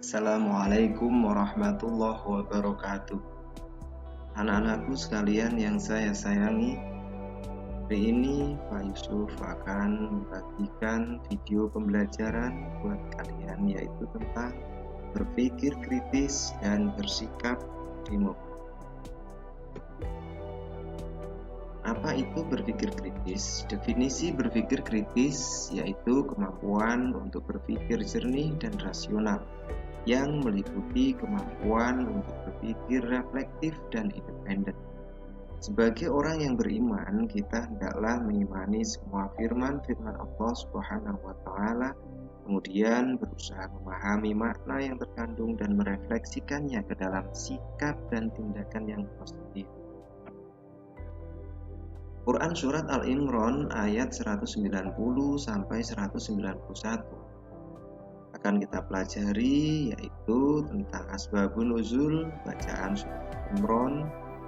Assalamualaikum warahmatullahi wabarakatuh. Anak-anakku sekalian yang saya sayangi, hari ini Pak Yusuf akan membagikan video pembelajaran buat kalian, yaitu tentang berpikir kritis dan bersikap demokratis. Apa itu berpikir kritis? Definisi berpikir kritis yaitu kemampuan untuk berpikir jernih dan rasional, yang meliputi kemampuan untuk berpikir reflektif dan independen. Sebagai orang yang beriman, kita hendaklah mengimani semua firman-firman Allah Subhanahu wa Ta'ala, kemudian berusaha memahami makna yang terkandung dan merefleksikannya ke dalam sikap dan tindakan yang positif. Quran Surat Al-Imran ayat 190 sampai 191 akan kita pelajari, yaitu tentang asbabun nuzul bacaan Surat Al-Imran,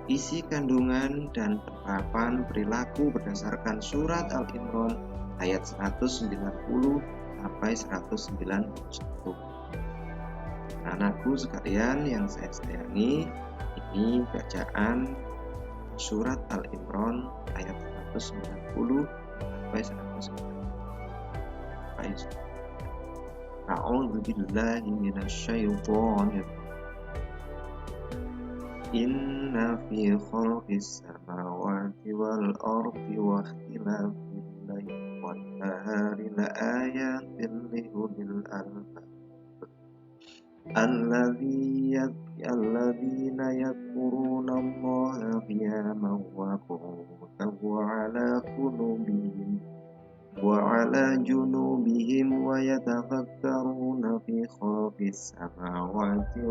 isi kandungan dan penerapan perilaku berdasarkan Surat Al-Imran ayat 190 sampai 191. Anakku sekalian yang saya sayangi, ini bacaan Surat Al-Imran ayat 190 sampai 191. A'udzu billahi minasyaitonir rajim. Inna fi khalqis samawati wal ardi wa ikhtilafil laili wan nahari laayatin liulil albab. Alladzina yadhkuruna Allaha qiyaman wa qu'udan wa 'ala junubihim wa yatafakkaruna fi khalqis samawati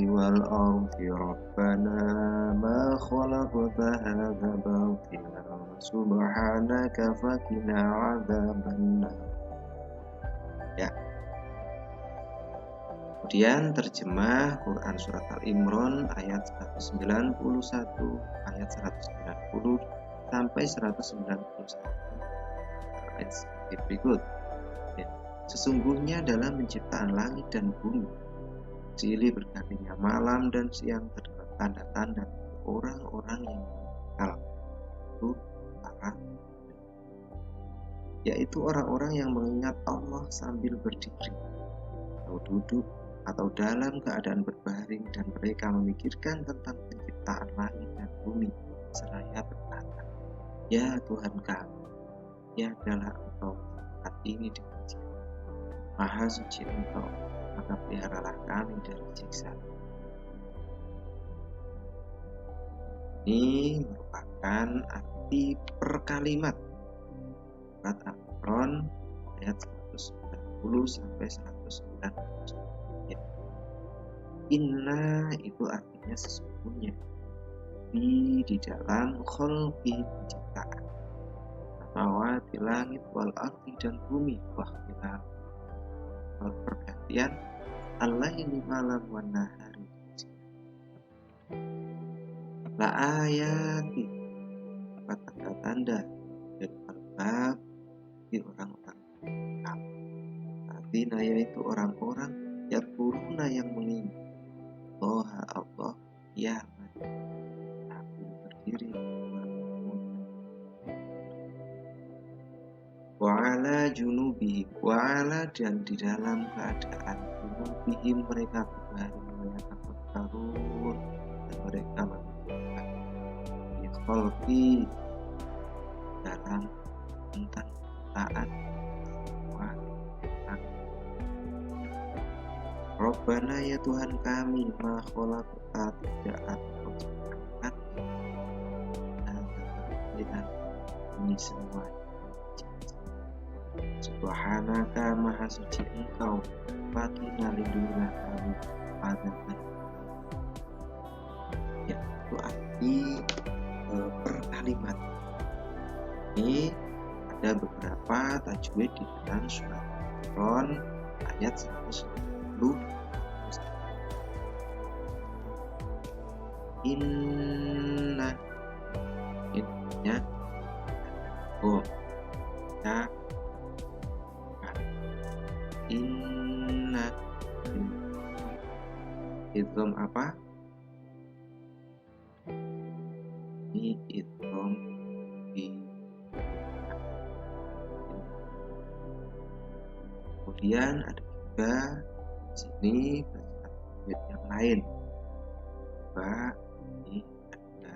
wal ardi rabbana ma khalaqta hadza batilan subhanaka faqina 'adzabannar. Ya. Kemudian terjemah Quran Surat Al-Imran ayat 191, ayat 190 sampai 191 ayat seperti berikut. Ya. Sesungguhnya dalam penciptaan langit dan bumi, silih bergantinya malam dan siang, terdapat tanda-tanda orang-orang yang mengenal, yaitu orang-orang yang mengingat Allah sambil berdiri atau duduk atau dalam keadaan berbaring, dan mereka memikirkan tentang penciptaan langit dan bumi seraya berkata, ya Tuhan kami, ya adalah Engkau saat ini dipuji, Maha suci Engkau, maka peliharalah kami dari siksa. Ini merupakan arti per kalimat Surat Al-Imran ayat 190 sampai 191. Inna itu artinya sesungguhnya, di dalam khalqi penciptaan samawati langit wal ardi dan bumi, wahtilah pergantian al-laili malam wan nahari la ayati, tanda-tanda dan albab di orang-orang artinya yaitu orang-orang yadhkuruna yang mengingat Allah ya berdiri wa'ala junubihim, wa'ala dan di dalam keadaan junubihim mereka berbaring, mereka bertarung dan mereka memikirkan khalqi dalam tentang taat Rabbana ya Tuhan kami, ma khalaqta tidak Engkau ciptakan dengan ini semua. Subhanaka maha suci Engkau, fakina lindungilah kami pada ya, itu arti per kalimat. Ini ada beberapa tajwid di dalam surat Al-Imran ayat 190. Inna intinya ya ini idgham di. Kemudian ada juga di sini bacaan yang lain. Coba ini ada.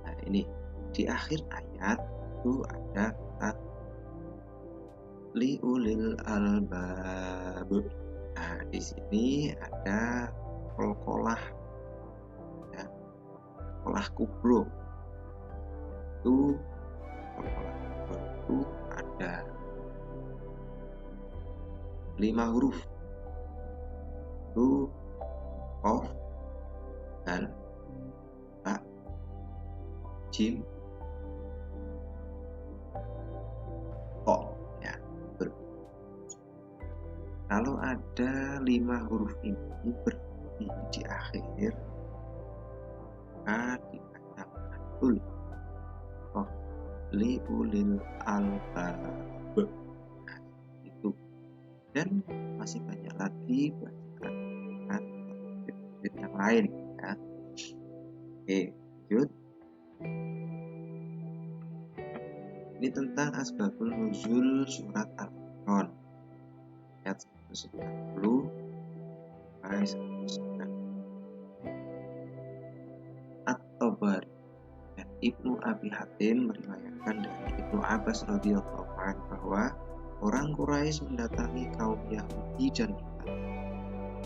Nah, ini di akhir ayat itu ada kata liulil albab. Nah, di sini ada kolkolah, ya, kolah kubro. Itu kolkolah kubro itu ada 5 huruf. Itu qaf dan ba, jim, kok, ya. Kalau ada 5 huruf ini berdiri di akhir, maka dibaca matul liulil albab. Nah, itu. Dan masih banyak lagi bacaan yang lain, ya. Oke, lanjut. Ini tentang asbabul nuzul surat Al-Imran ayat 190 sampai 190. At-Tabari dan Ibnu Abi Hatim meriwayatkan dari Ibnu Abbas radhiyallahu anhu bahwa orang Quraisy mendatangi kaum Yahudi dan bertanya,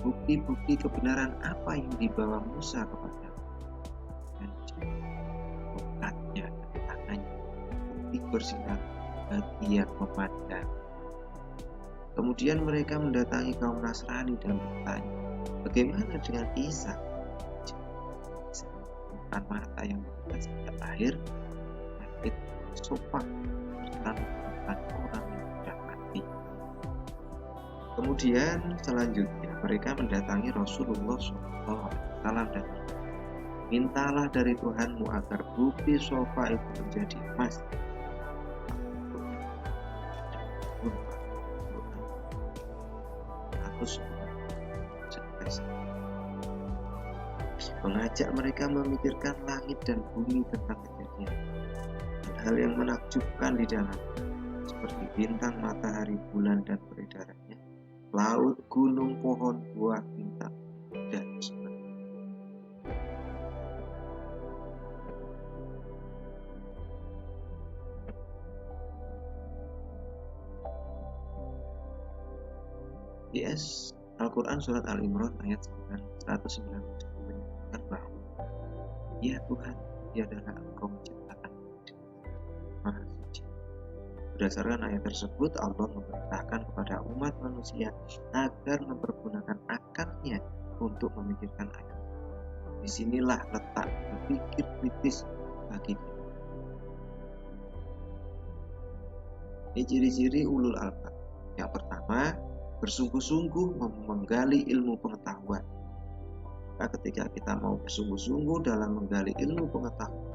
bukti-bukti kebenaran apa yang dibawa Musa kepada dan tongkatnya dan tangannya, bukti bersinar bagi yang memandang. Kemudian mereka mendatangi kaum Nasrani dan bertanya, bagaimana dengan Isa? Bukan mata yang membuka sejak lahir, sakit sopak serta menyebabkan orang yang sudah mati. Kemudian selanjutnya mereka mendatangi Rasulullah SAW dan mintalah dari Tuhanmu agar bukti sofa itu menjadi emas. Mengajak mereka memikirkan langit dan bumi tentang kejadian dan hal yang menakjubkan di dalam, seperti bintang, matahari, bulan dan peredarannya, laut, gunung, pohon, buah, bintang dan sebagainya. Yes, Al-Quran surat Al-Imran ayat 190 bahwa ya Tuhan, tiadalah Engkau menciptakan Maha Suci. Berdasarkan ayat tersebut, Allah memerintahkan kepada umat manusia agar mempergunakan akalnya untuk memikirkan ayat. Disinilah letak berpikir kritis bagi kita. Ini ciri-ciri ulul albab. Yang pertama, bersungguh-sungguh menggali ilmu pengetahuan. Ketika kita mau bersungguh-sungguh dalam menggali ilmu pengetahuan,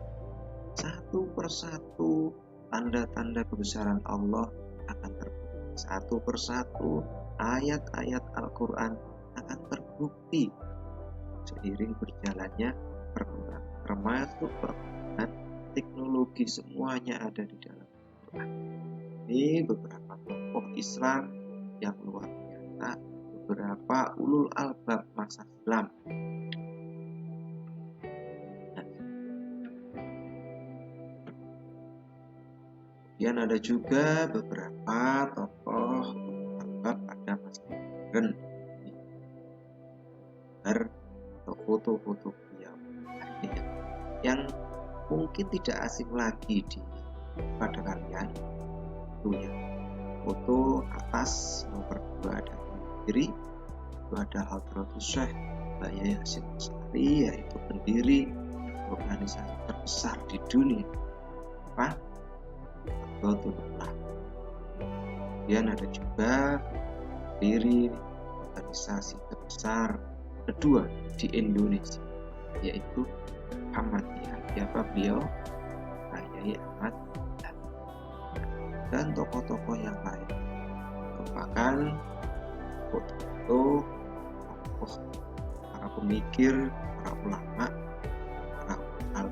satu persatu tanda-tanda kebesaran Allah akan terbukti. Satu persatu ayat-ayat Al-Quran akan terbukti seiring berjalannya perkembangan, termasuk perkembangan teknologi, semuanya ada di dalam Al-Quran. Ini beberapa tokoh Islam yang luar biasa, beberapa ulul albab masa silam. Kemudian ada juga beberapa tokoh albab pada masa modern atau foto-foto beliau yang mungkin tidak asing lagi pada kalian. Itu ya, foto atas nomor 2 dan kiri itu ada Hadratus Syekh Yahya Hasyim Asy'ari, yaitu pendiri organisasi terbesar di dunia, apa? Kemudian ada juga pendiri organisasi terbesar kedua di Indonesia, yaitu Ahmadiyah. Siapa beliau? Kiai Ahmad dan tokoh-tokoh yang lain merupakan tokoh para pemikir, para ulama, para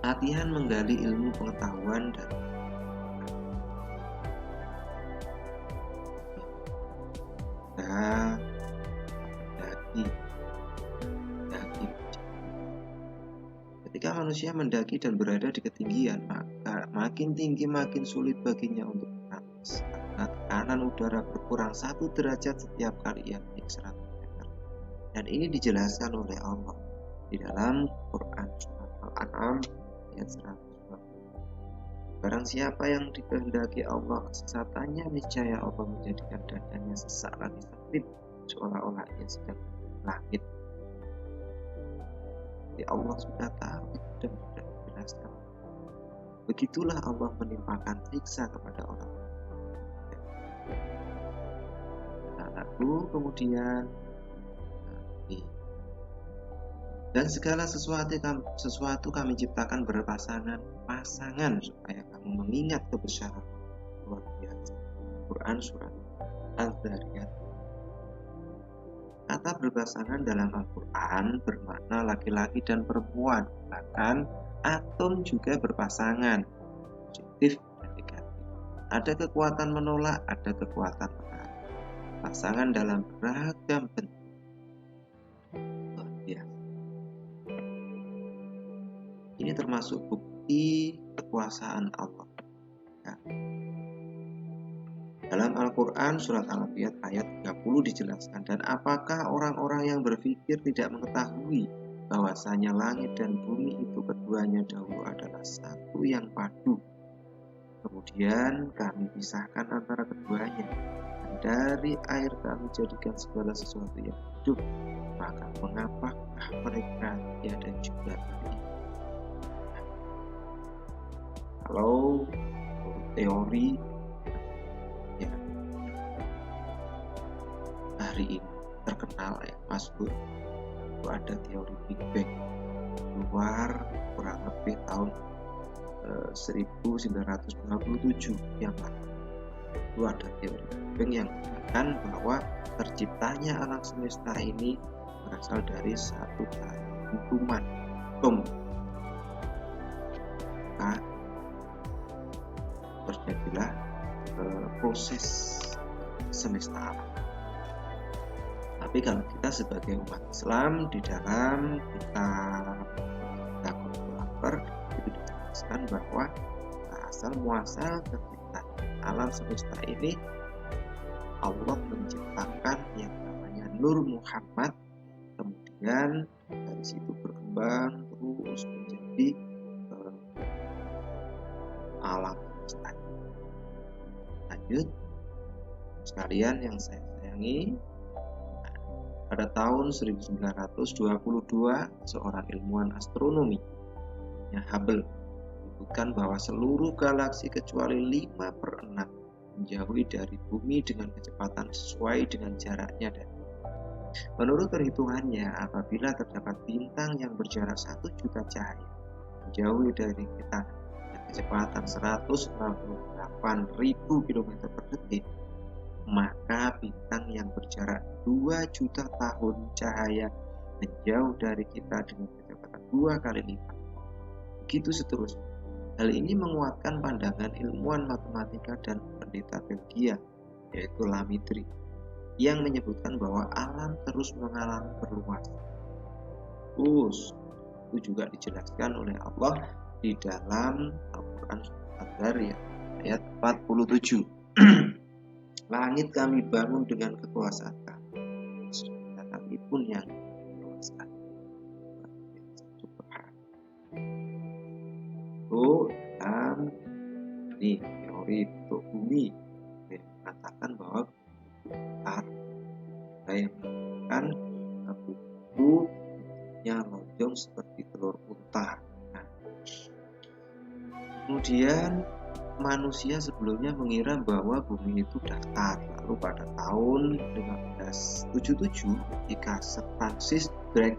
latihan menggali ilmu pengetahuan dan daki. Ketika manusia mendaki dan berada di ketinggian, maka makin tinggi makin sulit baginya untuk bernafas karena tekanan udara berkurang 1 derajat setiap kali ia naik 100 meter. Dan ini dijelaskan oleh Allah di dalam Quran Surat Al-An'am ayat 120. Barang siapa yang dikehendaki Allah kesesatannya, niscaya Allah menjadikan dadanya sesak lagi sakit, seolah-olah ia sedang langit. Jadi Allah sudah tahu dan sudah menjelaskan. Begitulah Allah menimpakan siksa kepada orang. Lalu kemudian dan segala sesuatu kami ciptakan berpasangan supaya kamu mengingat kebesaran luar biasa. Quran Surat Al-Zariyat. Kata berpasangan dalam Al-Quran bermakna laki-laki dan perempuan, bahkan atom juga berpasangan, positif dan negatif. Ada kekuatan menolak, ada kekuatan menarik. Pasangan dalam beragam bentuk. Luar biasa. Ini termasuk bukti kekuasaan Allah. Ya. Dalam Al-Quran Surat Al-Anbiya ayat 30 dijelaskan, dan apakah orang-orang yang berpikir tidak mengetahui bahwasanya langit dan bumi itu keduanya dahulu adalah satu yang padu. Kemudian kami pisahkan antara keduanya, dan dari air kami jadikan segala sesuatu yang hidup. Maka mengapakah mereka tiada juga ini? Kalau teori ya hari ini terkenal ya Mas Bu, itu ada teori Big Bang keluar kurang lebih tahun 1957 yang lalu. Itu ada teori Big Bang yang mengatakan bahwa terciptanya alam semesta ini berasal dari satu dentuman atom. Maka terjadilah proses semesta alam. Tapi kalau kita sebagai umat Islam di dalam kitab Al-Qur'an itu dijelaskan bahwa asal muasal terciptanya alam semesta ini Allah menciptakan yang namanya Nur Muhammad, kemudian dari situ berkembang terus menjadi alam semesta. Lanjut sekalian yang saya sayangi, pada tahun 1922 seorang ilmuwan astronomi Hubble menyebutkan bahwa seluruh galaksi kecuali 5/6 menjauhi dari bumi dengan kecepatan sesuai dengan jaraknya dan menurut perhitungannya, apabila terdapat bintang yang berjarak 1 juta cahaya menjauhi dari kita dengan kecepatan 168.000 km per detik, maka bintang yang berjarak 2 juta tahun cahaya menjauh dari kita dengan kecepatan 2 kali lipat. Begitu seterusnya. Hal ini menguatkan pandangan ilmuwan matematika dan pendeta Belgia, yaitu Lamitri, yang menyebutkan bahwa alam terus mengalami perluasan. Itu juga dijelaskan oleh Allah di dalam Al-Quran Surat Al-Zariyat ayat 47. Langit kami bangun dengan kekuasaan kami, kami pun yang kekuasaan. Itu dalam ini teori bentuk bumi yang mengatakan bahwa ada yang mengatakan bumi lonjong seperti telur unta. Nah, kemudian manusia sebelumnya mengira bahwa bumi itu datar. Lalu pada tahun 1577 ketika Sir Francis Drake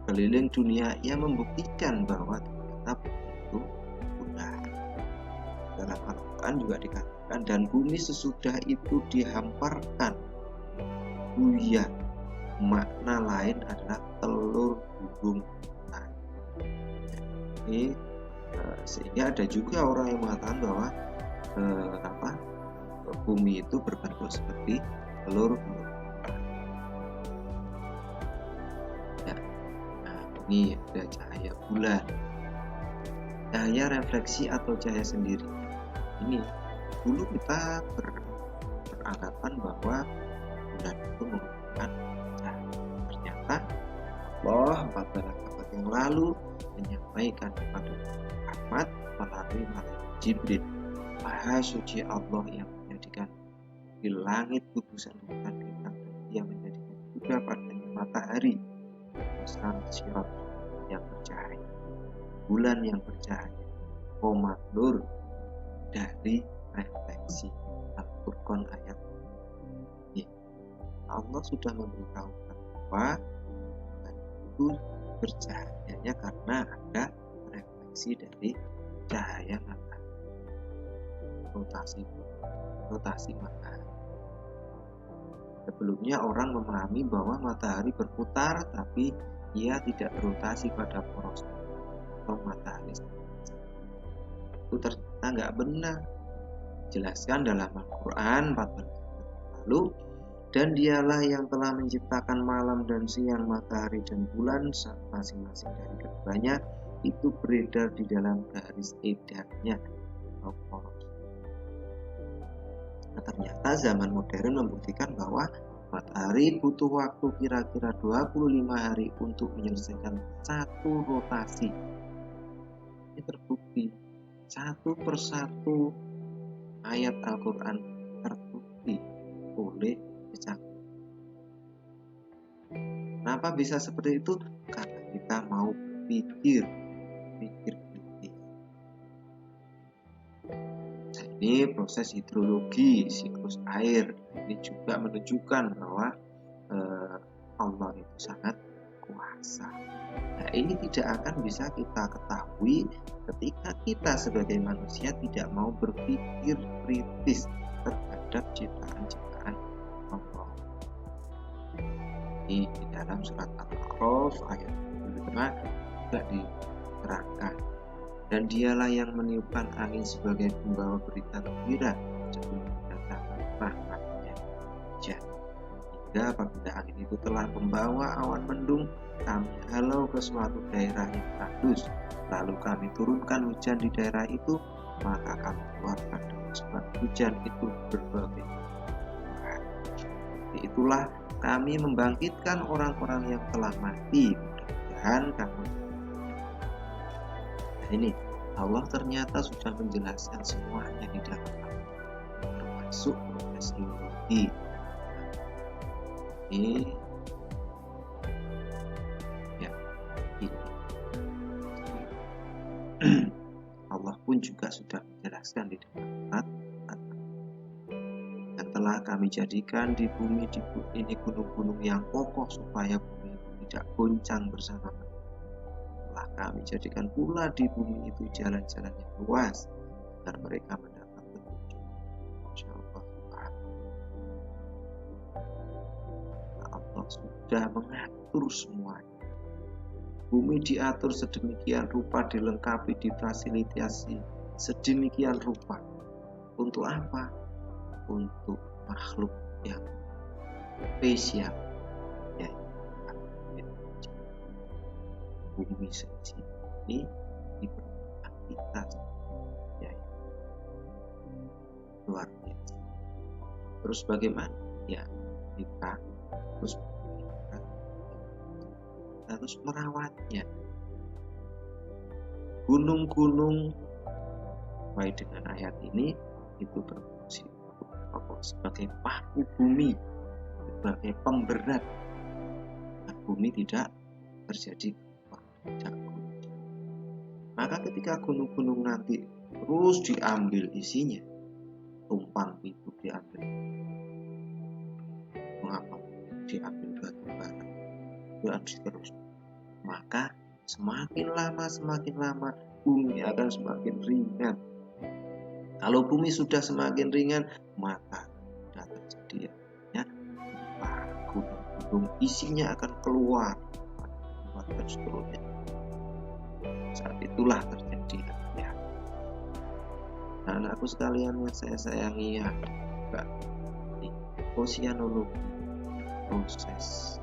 keliling dunia, ia membuktikan bahwa ternyata bumi itu bulat. Dalam Al-Quran juga dikatakan, dan bumi sesudah itu dihamparkan buyar. Makna lain adalah telur gulung. Ini Sehingga ada juga orang yang mengatakan bahwa bumi itu berbentuk seperti telur. Ya, nah ini ada cahaya bulan, cahaya refleksi atau cahaya sendiri. Ini dulu kita beranggapan bahwa bulan itu menggunakan cahaya. Ternyata Allah 14 abad yang lalu menyampaikan kepada Muhammad melalui malaikat Jibril, Maha suci Allah yang menjadikan di langit gugusan-gugusan bintang, dan Dia menjadikan juga padanya matahari, sirat yang bercahaya, bulan yang bercahaya, nur dari refleksi. Al-Furqan ayat ini. Allah sudah memberitahukan bahwa itu bercahayanya karena ada refleksi dari cahaya matahari, rotasi matahari. Sebelumnya orang memahami bahwa matahari berputar, tapi ia tidak berotasi pada poros atau matahari. Itu ternyata nggak benar. Jelaskan dalam Al-Quran 14 lalu, dan dialah yang telah menciptakan malam dan siang, matahari dan bulan, masing-masing dari keduanya itu beredar di dalam garis edarnya. Nah, ternyata zaman modern membuktikan bahwa matahari butuh waktu kira-kira 25 hari untuk menyelesaikan satu rotasi. Ini terbukti satu persatu ayat Al-Quran terbukti oleh kecantikan. Kenapa bisa seperti itu? Karena kita mau pikir kritis. Nah, ini proses hidrologi siklus air ini juga menunjukkan bahwa Allah itu sangat kuasa. Nah, ini tidak akan bisa kita ketahui ketika kita sebagai manusia tidak mau berpikir kritis terhadap ciptaan-ciptaan Allah. Ini di dalam surat Al-A'raf ayat 25 juga diterangkan. Dan dialah yang meniupkan angin sebagai pembawa berita gembira sebelum datang rahmatnya hujan. Hingga apabila angin itu telah membawa awan mendung, kami halau ke suatu daerah yang tandus, lalu kami turunkan hujan di daerah itu, maka kami keluarkan dengan sebab hujan itu berbagai buah. Itulah kami membangkitkan orang-orang yang telah mati. Mudah-mudahan kamu. Nah, ini Allah ternyata sudah menjelaskan semuanya di dalam Al-Quran, termasuk proses hidrologi. Ini Allah pun juga sudah menjelaskan di dalam surat dan telah kami jadikan di bumi ini gunung-gunung yang kokoh supaya bumi tidak goncang bersama. Telah kami jadikan pula di bumi itu jalan-jalan yang luas agar mereka mendapat petunjuk. Insyaallah Allah sudah mengatur semuanya. Bumi diatur sedemikian rupa, dilengkapi, difasilitasi sedemikian rupa. Untuk apa? Untuk makhluk yang spesial. Ya, bumi suci ini diperlukan kita, ya, luar biasa. Terus bagaimana? Ya, kita harus merawatnya. Gunung-gunung sesuai dengan ayat ini itu berfungsi sebagai paku bumi, sebagai pemberat. Nah, bumi tidak terjadi tidak goncang. Maka ketika gunung-gunung nanti terus diambil isinya, tumpang itu diambil, mengapa diambil batu bara, itu terus, maka semakin lama bumi akan semakin ringan. Kalau bumi sudah semakin ringan, maka sudah terjadi gunung-gunung isinya akan keluar dan seterusnya. Saat itulah terjadi Anak-anakku sekalian yang saya sayangi, ada juga di oceanologi, proses.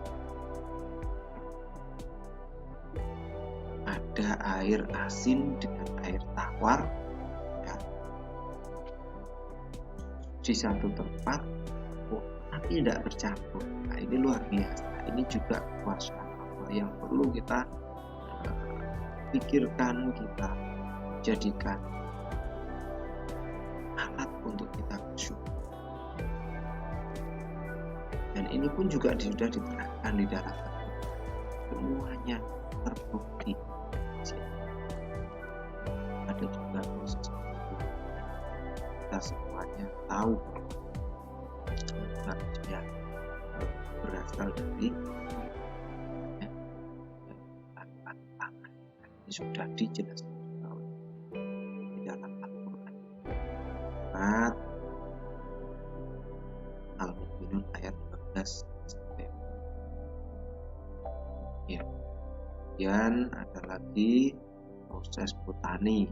Ada air asin dengan air tawar, ya, di satu tempat, tapi tidak bercampur. Nah, ini luar biasa. Ini juga kuasa Allah yang perlu kita pikirkan, kita jadikan alat untuk kita bersyukur. Dan ini pun juga sudah diterangkan di dalam semuanya terbukti. Ada juga proses kita semuanya tahu manusia berasal dari tangan. Ini sudah dijelaskan di dalam Al-Quran. Al-Mu'minun ayat 12 sampai. Ya. Kemudian ada lagi proses botani.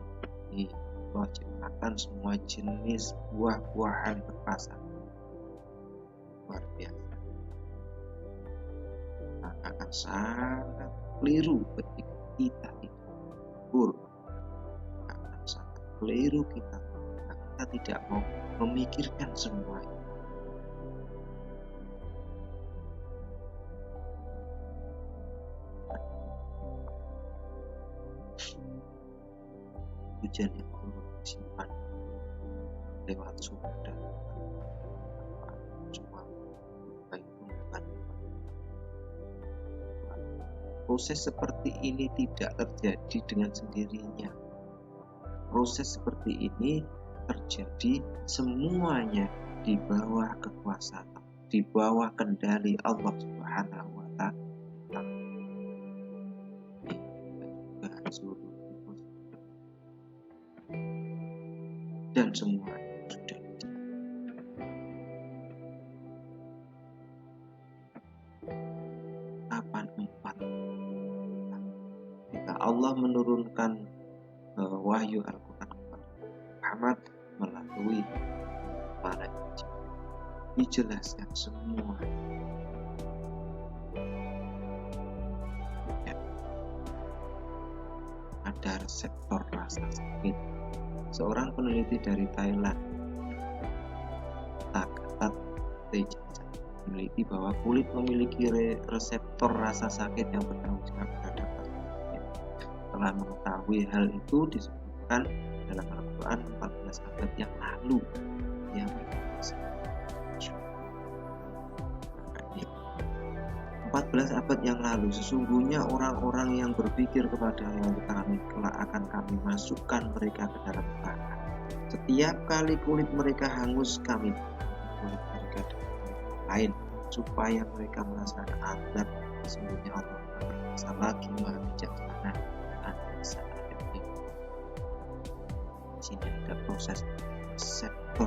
Ini Allah ciptakan semua jenis buah-buahan berpasangan. Luar biasa. Akan sangat keliru ketika kita itu akan sangat keliru kita tidak mau memikirkan semua itu. Hujan yang turun disimpan lewat sumur dan cuma baik bukan. Proses seperti ini tidak terjadi dengan sendirinya. Proses seperti ini terjadi semuanya di bawah kekuasaan, di bawah kendali Allah Subhanahu wa Ta'ala. Dan semua sudah kapan 4 ketika Allah menurunkan wahyu Al-Quran kepada Muhammad melalui malaikat, dijelaskan semua. Ya. Ada reseptor rasa sakit. Seorang peneliti dari Thailand, Takatat Tejaja, meneliti bahwa kulit memiliki reseptor rasa sakit yang bertanggung jawab terhadap penyakit. Setelah mengetahui hal itu disebutkan dalam Al-Quran 14 abad yang lalu, yang 14 abad yang lalu, sesungguhnya orang-orang yang berpikir kepada yang kami kelak akan kami masukkan mereka ke dalam neraka. Setiap kali kulit mereka hangus, kami kulit mereka dengan kulit lain, supaya mereka merasakan azab. Sesungguhnya Allah berkuasa lagi Maha Bijaksana. An-Nisa ayat 5. Di sini ada proses reseptor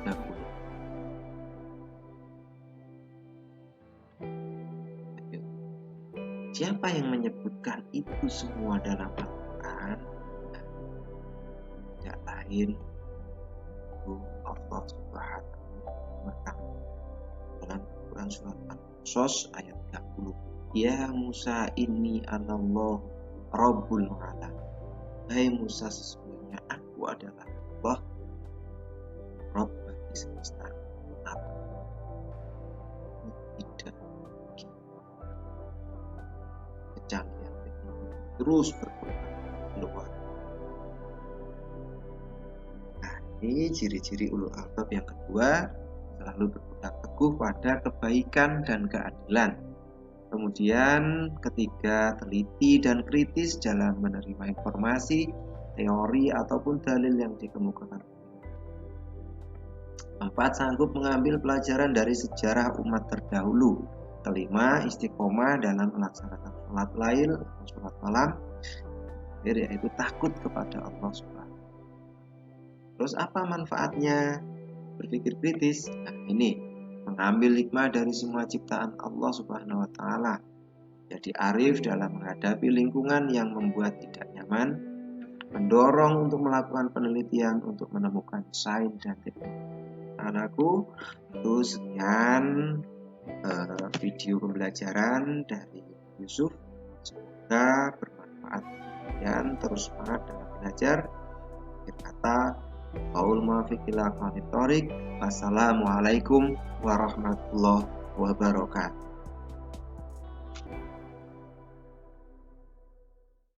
kulit. Siapa yang menyebutkan itu semua dalam Al-Quran? Tidak lain itu Allah Subhanahu wa Ta'ala. Dalam Al-Quran surat Al-Qasas ayat 30. Ya Musa inni anallahu Rabbul Alamin. Hai Musa, sesungguhnya aku adalah Allah, Rabb bagi semesta alam. Tidak kecanggihan teknologi terus berkembang keluar. Nah, ini ciri-ciri ulul albab yang kedua, selalu berpegang teguh pada kebaikan dan keadilan. Kemudian ketiga, teliti dan kritis dalam menerima informasi, teori ataupun dalil yang dikemukakan. 4, sanggup mengambil pelajaran dari sejarah umat terdahulu. Kelima, istiqomah dalam melaksanakan sholat lail atau sholat malam, yaitu takut kepada Allah Subhanahu. Terus apa manfaatnya berpikir kritis? Nah, ini mengambil hikmah dari semua ciptaan Allah Subhanahu wa Ta'ala. Jadi arif dalam menghadapi lingkungan yang membuat tidak nyaman, mendorong untuk melakukan penelitian untuk menemukan sains dan teknik. Anakku, itu sekian video pembelajaran dari Yusuf. Semoga bermanfaat dan terus semangat dalam belajar. Akhir kata, qaul muwaffiq ila aqwamit thoriq. Wassalamualaikum warahmatullahi wabarakatuh.